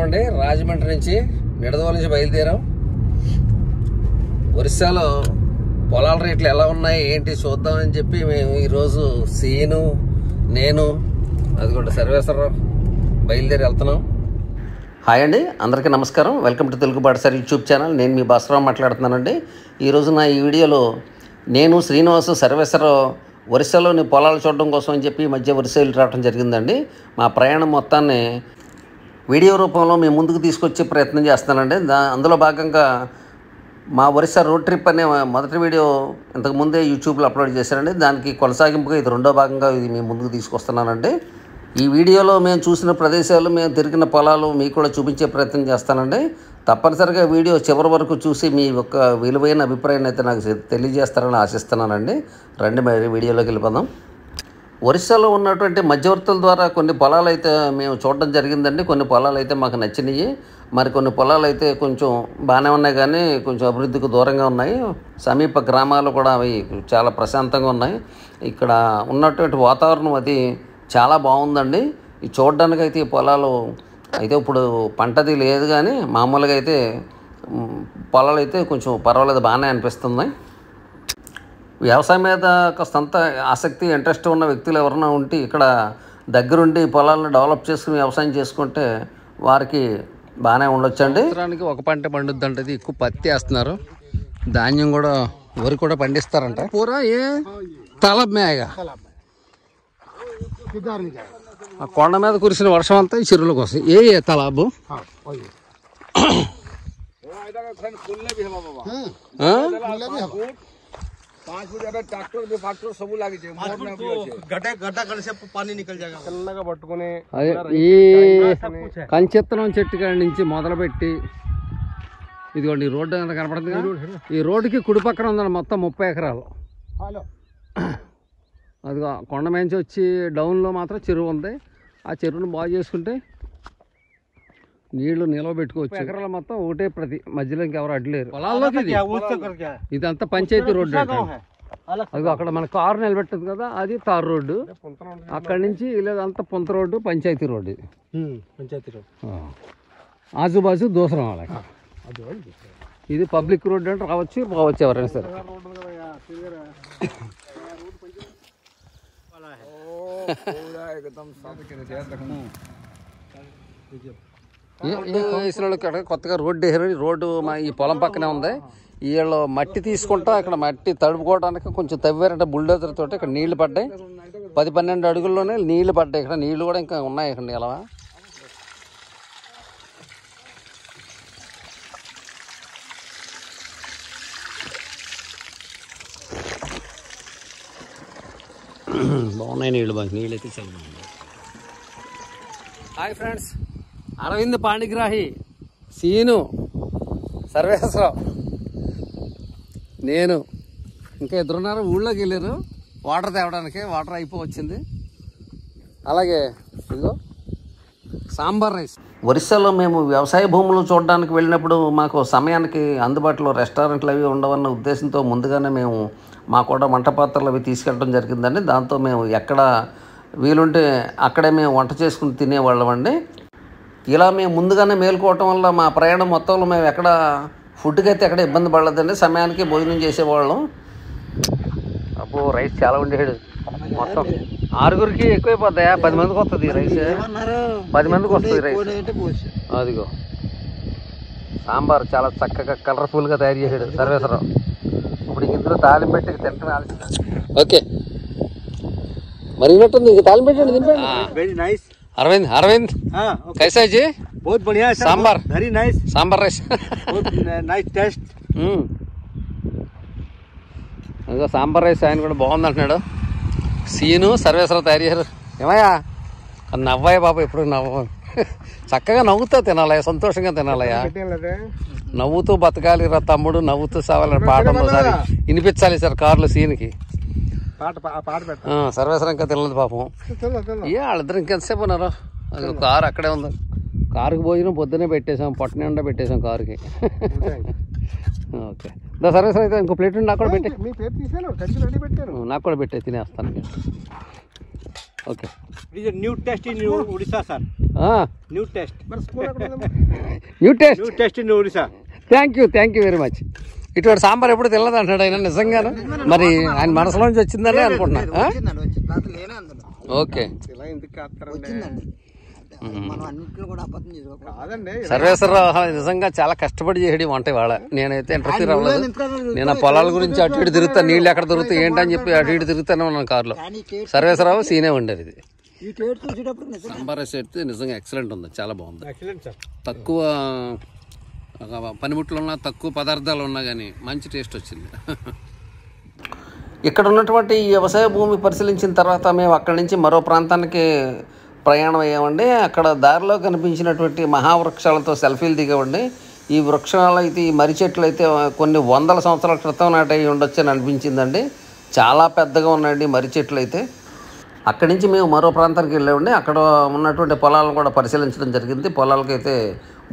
అండి. రాజమండ్రి నుంచి నిడదవోలు నుంచి బయలుదేరాం. ఒరిస్సాలో పొలాల రేట్లు ఎలా ఉన్నాయి ఏంటి చూద్దామని చెప్పి మేము ఈరోజు సీను నేను అదిగోండి సర్వేశ్వరరావు బయలుదేరి వెళ్తున్నాం. హాయ్ అండి, అందరికీ నమస్కారం. Welcome to Telugu Batasari YouTube channel. నేను మీ భాస్కరరావు మాట్లాడుతున్నానండి. ఈరోజు నా ఈ వీడియోలో నేను శ్రీనివాసు సర్వేశ్వరరావు ఒరిస్సాలోని పొలాలు చూడడం కోసం అని చెప్పి ఈ మధ్య ఒరిస్సా వెళ్ళి రావడం జరిగిందండి. మా ప్రయాణం మొత్తాన్ని వీడియో రూపంలో మేము ముందుకు తీసుకొచ్చే ప్రయత్నం చేస్తానండి. అందులో భాగంగా మా ఒరిస్సా రోడ్ ట్రిప్ అనే మొదటి వీడియో ఇంతకుముందే యూట్యూబ్లో అప్లోడ్ చేశానండి. దానికి కొనసాగింపుగా ఇది రెండో భాగంగా ఇది మేము ముందుకు తీసుకొస్తున్నానండి. ఈ వీడియోలో మేము చూసిన ప్రదేశాలు, మేము తిరిగిన పొలాలు మీకు కూడా చూపించే ప్రయత్నం చేస్తానండి. తప్పనిసరిగా వీడియో చివరి వరకు చూసి మీ యొక్క విలువైన అభిప్రాయాన్ని అయితే నాకు తెలియజేస్తారని ఆశిస్తున్నానండి. రండి మరి వీడియోలోకి వెళ్ళిపోదాం. ఒరిస్సాలో ఉన్నటువంటి మధ్యవర్తుల ద్వారా కొన్ని పొలాలు అయితే మేము చూడడం జరిగిందండి. కొన్ని పొలాలు అయితే మాకు నచ్చినాయి, మరి కొన్ని పొలాలు అయితే కొంచెం బాగానే ఉన్నాయి కానీ కొంచెం అభివృద్ధికి దూరంగా ఉన్నాయి. సమీప గ్రామాలు కూడా అవి చాలా ప్రశాంతంగా ఉన్నాయి. ఇక్కడ ఉన్నటువంటి వాతావరణం అది చాలా బాగుందండి. ఈ చూడడానికి అయితే ఈ పొలాలు అయితే ఇప్పుడు పంటది లేదు కానీ మామూలుగా అయితే పొలాలు అయితే కొంచెం పర్వాలేదు, బాగానే అనిపిస్తుంది. వ్యవసాయం మీద కాస్తంత ఆసక్తి ఇంట్రెస్ట్ ఉన్న వ్యక్తులు ఎవరైనా ఉంటే ఇక్కడ దగ్గరుండి పొలాలను డెవలప్ చేసుకుని వ్యవసాయం చేసుకుంటే వారికి బాగానే ఉండొచ్చండి. సంవత్సరానికి ఒక పంట పండుద్ది అంటే ఎక్కువ పత్తి వేస్తున్నారు, ధాన్యం కూడా వరి కూడా పండిస్తారంట. పూరా ఏ తలబ్ మేగా ఆ కొండ మీద కురిసిన వర్షం అంతా ఈ చెరువుల కోసం ఏ తలాబు ఈ కంచెత్తనం చెట్టు కాడి నుంచి మొదలుపెట్టి ఇదిగోండి ఈ రోడ్డు అంతా కనపడుతుంది. ఈ రోడ్డుకి కుడి పక్కన ఉందండి మొత్తం 30 ఎకరాలు. అదిగో కొండ మంచి వచ్చి డౌన్లో మాత్రం చెరువు ఉంది. ఆ చెరువును బాగు చేసుకుంటే నీళ్లు నిలవబెట్టుకోవచ్చు. ఎకరాలు మొత్తం ఒకటే ప్రతి మధ్యలో ఇంకెవరు అడ్డలేరు పొలాల్లోకి. ఇదంతా పంచాయతీ రోడ్డు. అది అక్కడ మన కారు నిలబెట్టదు కదా, అది తార్ రోడ్డు. అక్కడి నుంచి లేదంతా పొంత రోడ్డు, పంచాయతీ రోడ్డు. ఇది పంచాయతీ రోడ్డు, ఆజుబాజు దూసరం వాళ్ళకి. ఇది పబ్లిక్ రోడ్డు అంటే రావచ్చు పోవచ్చు ఎవరైనా సరే. కొత్తగా రోడ్డు వేసారు. రోడ్డు మా ఈ పొలం పక్కనే ఉంది. వీళ్ళు మట్టి తీసుకుంటా ఇక్కడ మట్టి తడుపుకోవడానికి కొంచెం తవ్వారంటే బుల్డోజర్ తోటి. ఇక్కడ నీళ్లు పడ్డాయి, 10-12 అడుగుల్లోనే నీళ్లు పడ్డాయి. ఇక్కడ నీళ్లు కూడా ఇంకా ఉన్నాయి. ఇక్కడ ఎలా బాగున్నాయి నీళ్ళు, బాగా నీళ్ళు అయితే చాలా బాగున్నాయి. హాయ్ ఫ్రెండ్స్, అరవింద్ పాండిగ్రాహి, సీను, సర్వేశ్వరరావు, నేను ఇంకా ఇద్దరున్నారు. ఊళ్ళోకి వెళ్ళారు వాటర్ తేవడానికి. వాటర్ అయిపోవచ్చింది. అలాగే ఇదిగో సాంబార్ రైస్. ఒరిస్సాలో మేము వ్యవసాయ భూములు చూడడానికి వెళ్ళినప్పుడు మాకు సమయానికి అందుబాటులో రెస్టారెంట్లు అవి ఉండవన్న ఉద్దేశంతో ముందుగానే మేము మా కూడా వంట పాత్రలు అవి తీసుకెళ్ళడం జరిగిందండి. దాంతో మేము ఎక్కడ వీలుంటే అక్కడే మేము వంట చేసుకుని తినేవాళ్ళం అండి. ఇలా మేము ముందుగానే మేలుకోవటం వల్ల మా ప్రయాణం మొత్తంలో మేము ఎక్కడ ఫుడ్కి అయితే ఎక్కడ ఇబ్బంది పడలేదండి. సమయానికి భోజనం చేసేవాళ్ళం. అబ్బో రైస్ చాలా ఉండేది. మొత్తం 6గురికి ఎక్కువైపోద్దా? 10 మందికి వస్తుంది రైస్. 10 మందికి వస్తుంది రైస్. అదిగో సాంబార్ చాలా చక్కగా కలర్ఫుల్గా తయారు చేసాడు సర్వేశ్వరరావు. ఇప్పుడు ఇందులో తాలింపు పెట్టి తింటే ఓకే మరి ఇంక తాలింపు పెట్టండి తింపండి. अरविंद अरविंद कैसा है जी? बहुत बढ़िया है sambar, very nice sambar rice, बहुत नाइस टेस्ट. అదిగో సాంబార్ రైస్ ఆయన కూడా బాగుంది అంటున్నాడు. సీను సర్వేశ్వరరావు తయారు చేశారు. ఏమయ్యా నవ్వాయి బాబు, ఎప్పుడు నవ్వు చక్కగా నవ్వుతూ తినాలయ్యా, సంతోషంగా తినాలయ్యా. నవ్వుతూ బతకాలి రా తమ్ముడు, నవ్వుతూ సావాలి పాఠం ఒకసారి వినిపించాలి సార్ కారులో సీన్కి. సర్వేశ్వరం ఇంకా తినలేదు పాపం. వాళ్ళిద్దరు ఇంకెంతసేపు ఉన్నారు. అది కారు అక్కడే ఉంది. కారుకి భోజనం పొద్దునే పెట్టేసాం, పొట్ట నిండా పెట్టేసాం కారుకి. ఓకే సర్వేశ్వరం అయితే ఇంకో ప్లేట్ నాకు కూడా పెట్టే, నాకు కూడా పెట్టే తినేస్తాను. Okay. It is a new test in Odisha, sir. New test. New taste. New test in Odisha. Thank you very much. ఇటువంటి సాంబార్ ఎప్పుడు తినలేదు అంటాడు ఆయన, నిజంగాను మరి ఆయన మనసులోంచి వచ్చిందని అనుకుంటున్నాను. ఓకే. సర్వేశ్వరరావు నిజంగా చాలా కష్టపడి చేయడం వంట ఇవాళ. నేనైతే ఇంట్రెస్ట్ రావలేదు. నేను ఆ పొలాల గురించి అటు ఇటు తిరుగుతాను, నీళ్ళు ఎక్కడ దొరుకుతాయి ఏంటని చెప్పి అటు ఇటు తిరుగుతానే ఉన్నాను కారులో. సర్వేశ్వరరావు సీనే ఉండేది ఇది. సాంబార్ అయితే నిజంగా ఎక్సలెంట్ ఉంది, చాలా బాగుంది. తక్కువ పనిముట్లు ఉన్నా, తక్కువ పదార్థాలు ఉన్నా కానీ మంచి టేస్ట్ వచ్చింది. ఇక్కడ ఉన్నటువంటి వ్యవసాయ భూమి పరిశీలించిన తర్వాత మేము అక్కడి నుంచి మరో ప్రాంతానికి ప్రయాణం అయ్యామండి. అక్కడ దారిలో కనిపించినటువంటి మహావృక్షాలతో సెల్ఫీలు దిగామండి. ఈ వృక్షాలు అయితే, ఈ మర్రి చెట్లు అయితే కొన్ని వందల సంవత్సరాల క్రితం నాటి ఉండొచ్చు అని అనిపించిందండి. చాలా పెద్దగా ఉన్నాయండి మర్రి చెట్లు అయితే. అక్కడి నుంచి మేము మరో ప్రాంతానికి వెళ్ళామండి. అక్కడ ఉన్నటువంటి పొలాలను కూడా పరిశీలించడం జరిగింది. పొలాలకైతే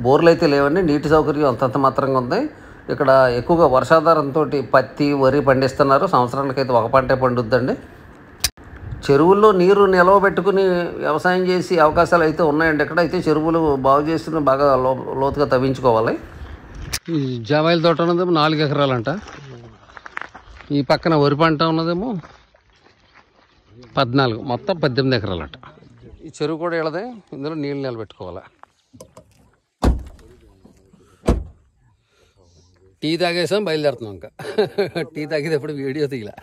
బోర్లు అయితే లేవండి, నీటి సౌకర్యం అంతంత మాత్రంగా ఉంది. ఇక్కడ ఎక్కువగా వర్షాధారంతో పత్తి, వరి పండిస్తున్నారు. సంవత్సరానికైతే ఒక పంటే పండుద్దండి. చెరువుల్లో నీరు నిల్వ పెట్టుకుని వ్యవసాయం చేసే అవకాశాలు అయితే ఉన్నాయండి. ఇక్కడ అయితే చెరువులు బాగు చేసుకుని బాగా లోతుగా తవ్వించుకోవాలి. ఈ జామాయిల తోట ఉన్నదేమో 4 ఎకరాలంట. ఈ పక్కన వరి పంట ఉన్నదేమో 14, మొత్తం 18 ఎకరాలంట. ఈ చెరువు కూడా ఇళ్ళదే, ఇందులో నీళ్ళు నిలబెట్టుకోవాలి. టీ తాగేసాం, బయలుదేరుతున్నాం. ఇంకా టీ తాగేది ఎప్పుడు వీడియో తీయలే.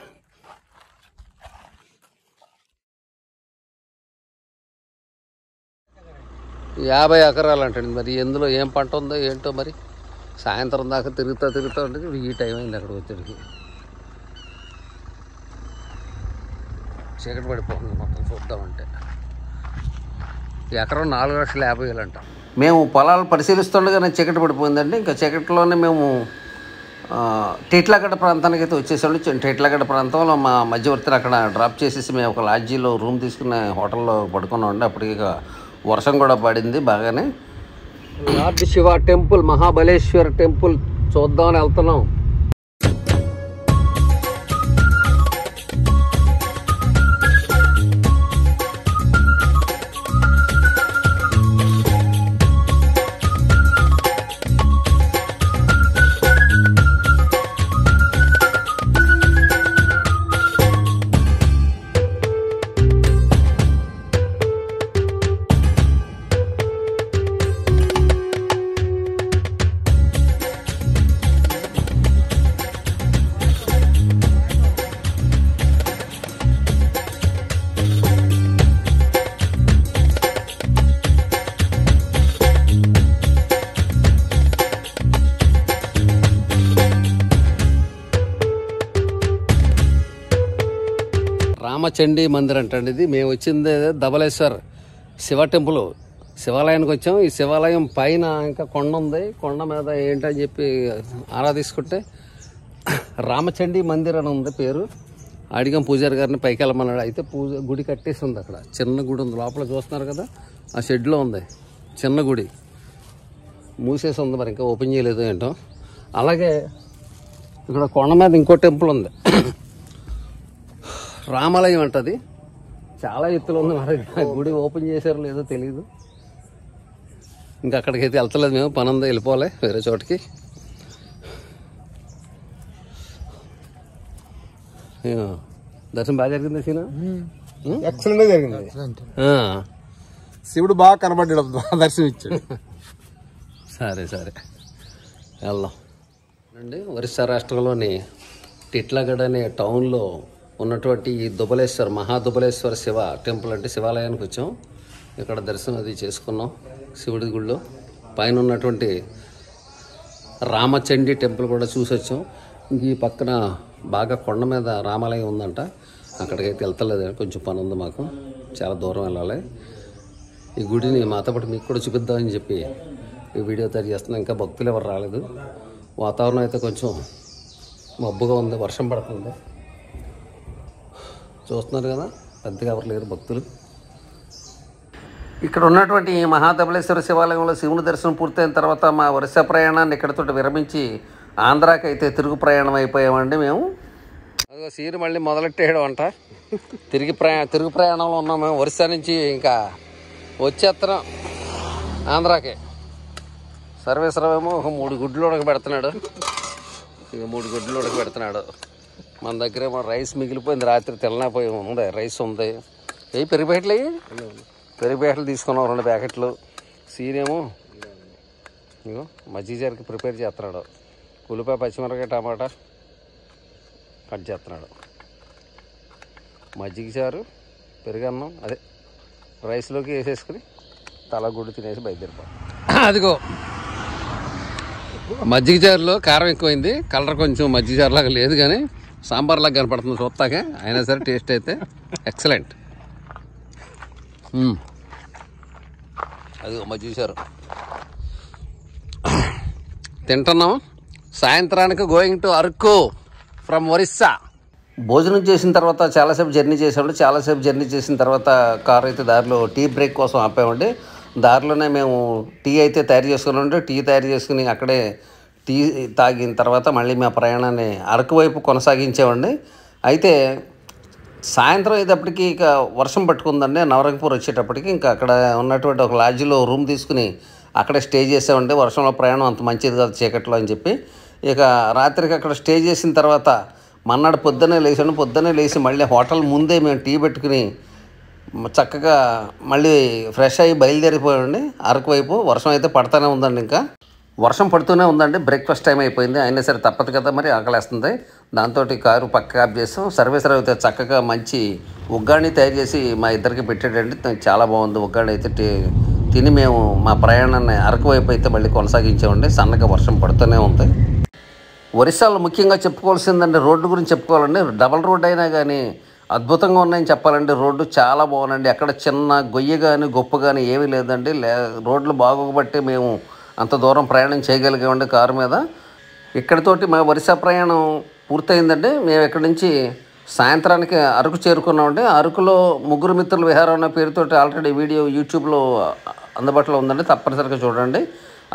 యాభై ఎకరాలు అంటండి. మరి ఎందులో ఏం పంట ఉందో ఏంటో, మరి సాయంత్రం దాకా తిరుగుతూ ఉంటుంది. ఈ టైం అయింది అక్కడికి వచ్చేటికి. చీకటి పడిపోతుంది మొత్తం చూద్దామంటే. ఎకరం 4,50,000 అంట. మేము పొలాలు పరిశీలిస్తుండగానే చీకటి పడిపోయిందండి. ఇంకా చీకటిలోనే మేము టీట్లగడ్డ ప్రాంతానికి అయితే వచ్చేసాము. టీట్లగడ్డ ప్రాంతంలో మా మధ్యవర్తిని అక్కడ డ్రాప్ చేసేసి మేము ఒక లాడ్జీలో రూమ్ తీసుకునే హోటల్లో పడుకున్నామండి. అప్పటికి ఇక వర్షం కూడా పడింది బాగానే. Lord Shiva temple, Mahabaleshwar temple చూద్దామని వెళ్తున్నాం. రామచండీ మందిర్ అంటండి ఇది. మేము వచ్చింది ధవళేశ్వర్ శివ టెంపుల్, శివాలయానికి వచ్చాం. ఈ శివాలయం పైన ఇంకా కొండ ఉంది. కొండ మీద ఏంటని చెప్పి ఆరాధిస్తుంటే రామచండీ మందిర్ అని ఉంది పేరు. అడిగాం పూజారి గారిని, పైకి వెళ్ళమన్నాడు. అయితే గుడి కట్టేసి ఉంది అక్కడ. చిన్న గుడి ఉంది లోపల, చూస్తున్నారు కదా ఆ షెడ్లో ఉంది చిన్న గుడి. మూసేసి ఉంది, మరి ఇంకా ఓపెన్ చేయలేదు ఏంటో. అలాగే ఇక్కడ కొండ మీద ఇంకో టెంపుల్ ఉంది, రామాలయం అంటది. చాలా ఎత్తులో ఉంది. మరి గుడి ఓపెన్ చేశారో లేదో తెలియదు. ఇంకా అక్కడికైతే వెళ్తలేదు మేము, పని ఉందా వెళ్ళిపోవాలి వేరే చోటికి. దర్శనం బాగా జరిగింది సీనా? ఎక్సలెంట్ గా జరిగింది. శివుడు బాగా కనబడ్డాడు, దర్శనం ఇచ్చాడు. సరే వెళ్దాం అండి. ఒరిస్సా రాష్ట్రంలోని టిట్లగఢ్ అనే టౌన్లో ఉన్నటువంటి ఈ దుబలేశ్వర్, మహాదుబలేశ్వర శివ టెంపుల్ అంటే శివాలయానికి వచ్చాం. ఇక్కడ దర్శనం అది చేసుకున్నాం శివుడి గుడిలో. పైన ఉన్నటువంటి రామచండీ టెంపుల్ కూడా చూసి వచ్చాం. ఇంక ఈ పక్కన బాగా కొండ మీద రామాలయం ఉందంట. అక్కడికైతే వెళ్తలేదు, కొంచెం పని ఉంది మాకు, చాలా దూరం వెళ్ళాలి. ఈ గుడిని మాతో పాటు మీకు కూడా చూపిద్దామని చెప్పి ఈ వీడియో తయారు చేస్తున్నాం. ఇంకా భక్తులు ఎవరు రాలేదు. వాతావరణం అయితే కొంచెం మబ్బుగా ఉంది, వర్షం పడుతుంది. చూస్తున్నారు కదా, పెద్దగా ఎవరు లేరు భక్తులు. ఇక్కడ ఉన్నటువంటి మహాధవళేశ్వర శివాలయంలో శివుని దర్శనం పూర్తయిన తర్వాత మా ఒరిస్సా ప్రయాణాన్ని ఇక్కడితో విరమించి ఆంధ్రాకి అయితే తిరుగు ప్రయాణం అయిపోయామండి మేము. అదిగో సీను మళ్ళీ మొదలెట్టేయడం అంట. తిరుగు ప్రయాణంలో ఉన్నాం మేము. ఒరిస్సా నుంచి ఇంకా వచ్చేస్తున్నాం ఆంధ్రాకి. సర్వేశ్వరమేమో ఒక 3 గుడ్లు ఉడకబెడుతున్నాడు. ఇక 3 గుడ్లు ఉడకబెడుతున్నాడు. మన దగ్గర ఏమో రైస్ మిగిలిపోయింది, రాత్రి తినలేకపోయి ఉంది. రైస్ ఉంది. పెరుగు ప్యాకెట్లు పెరుగు ప్యాకెట్లు తీసుకున్నాం 2 ప్యాకెట్లు. సీనేమో ఇగో మజ్జిగ జారుకి ప్రిపేర్ చేస్తున్నాడు. ఉల్లిపాయ, పచ్చిమిరపకాయ, టమాటా కట్ చేస్తున్నాడు. మజ్జిగ చారు, పెరుగన్నం అదే రైస్లోకి వేసేసుకుని తలగుడ్డు తినేసి బయలుదేరిపోతాం. అదిగో మజ్జిగ చారులో కారం ఎక్కువైంది. కలర్ కొంచెం మజ్జిగ చారులాగా లేదు కానీ సాంబార్ లాగా కనపడుతుంది చూస్తాకే. అయినా సరే టేస్ట్ అయితే ఎక్సలెంట్. అదిగో మజ్జిగ చారు తింటున్నాం. సాయంత్రానికి going to Araku from Orissa. భోజనం చేసిన తర్వాత చాలాసేపు జర్నీ చేసామండి. చాలాసేపు జర్నీ చేసిన తర్వాత కార్ అయితే దారిలో టీ బ్రేక్ కోసం ఆపామండి. దారిలోనే మేము టీ అయితే తయారు చేసుకున్నామండి. టీ తయారు చేసుకుని అక్కడే టీ తాగిన తర్వాత మళ్ళీ మా ప్రయాణాన్ని అరకు వైపు కొనసాగించామండి. అయితే సాయంత్రం అయ్యేటప్పటికి ఇక వర్షం పట్టుకుందండి. నవరంగపూర్ వచ్చేటప్పటికి ఇంకా అక్కడ ఉన్నటువంటి ఒక లాడ్జిలో రూమ్ తీసుకుని అక్కడే స్టే చేసామండి. వర్షంలో ప్రయాణం అంత మంచిది కాదు చీకట్లో అని చెప్పి. ఇక రాత్రికి అక్కడ స్టే చేసిన తర్వాత మన్నాడు పొద్దున్నే లేచి మళ్ళీ హోటల్ ముందే మేము టీ పెట్టుకుని చక్కగా మళ్ళీ ఫ్రెష్ అయ్యి బయలుదేరిపోయామండి అరకు వైపు. వర్షం అయితే పడుతూనే ఉందండి. ఇంకా వర్షం పడుతూనే ఉందండి. బ్రేక్ఫాస్ట్ టైం అయిపోయింది. అయినా సరే తప్పదు కదా, మరి ఆకలేస్తుంది. దాంతో కారు పక్క ఆఫ్ చేస్తాం. సర్వీసర్ అయితే చక్కగా మంచి ఉగ్గాని తయారు చేసి మా ఇద్దరికి పెట్టాడండి. చాలా బాగుంది ఉగ్గాని అయితే. తిని మేము మా ప్రయాణాన్ని అరకు వైపు అయితే మళ్ళీ కొనసాగించామండి. సన్నగా వర్షం పడుతూనే ఉంది. ఒరిస్సాలో ముఖ్యంగా చెప్పుకోవాల్సిందండి రోడ్డు గురించి చెప్పుకోవాలండి. డబల్ రోడ్ అయినా కానీ అద్భుతంగా ఉన్నాయని చెప్పాలండి. రోడ్డు చాలా బాగుందండి. ఎక్కడ చిన్న గొయ్య కానీ గొప్ప కానీ ఏమీ లేదండి. రోడ్లు బాగోబట్టి మేము అంత దూరం ప్రయాణం చేయగలిగామండి కారు మీద. ఇక్కడితోటి మా ఒరిస్సా ప్రయాణం పూర్తయిందండి. మేము ఇక్కడి నుంచి సాయంత్రానికి అరకు చేరుకున్నామండి. అరకులో 3 మిత్రుల విహారం అనే పేరుతోటి ఆల్రెడీ వీడియో యూట్యూబ్లో అందుబాటులో ఉందండి. తప్పనిసరిగా చూడండి.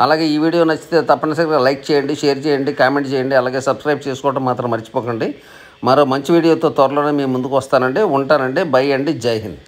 అలాగే ఈ వీడియో నచ్చితే తప్పనిసరిగా లైక్ చేయండి, షేర్ చేయండి, కామెంట్ చేయండి. అలాగే సబ్స్క్రైబ్ చేసుకోవడం మాత్రం మర్చిపోకండి. మరో మంచి వీడియోతో త్వరలోనే మీ ముందుకు వస్తానండి. ఉంటానండి. బై అండి. జై హింద్.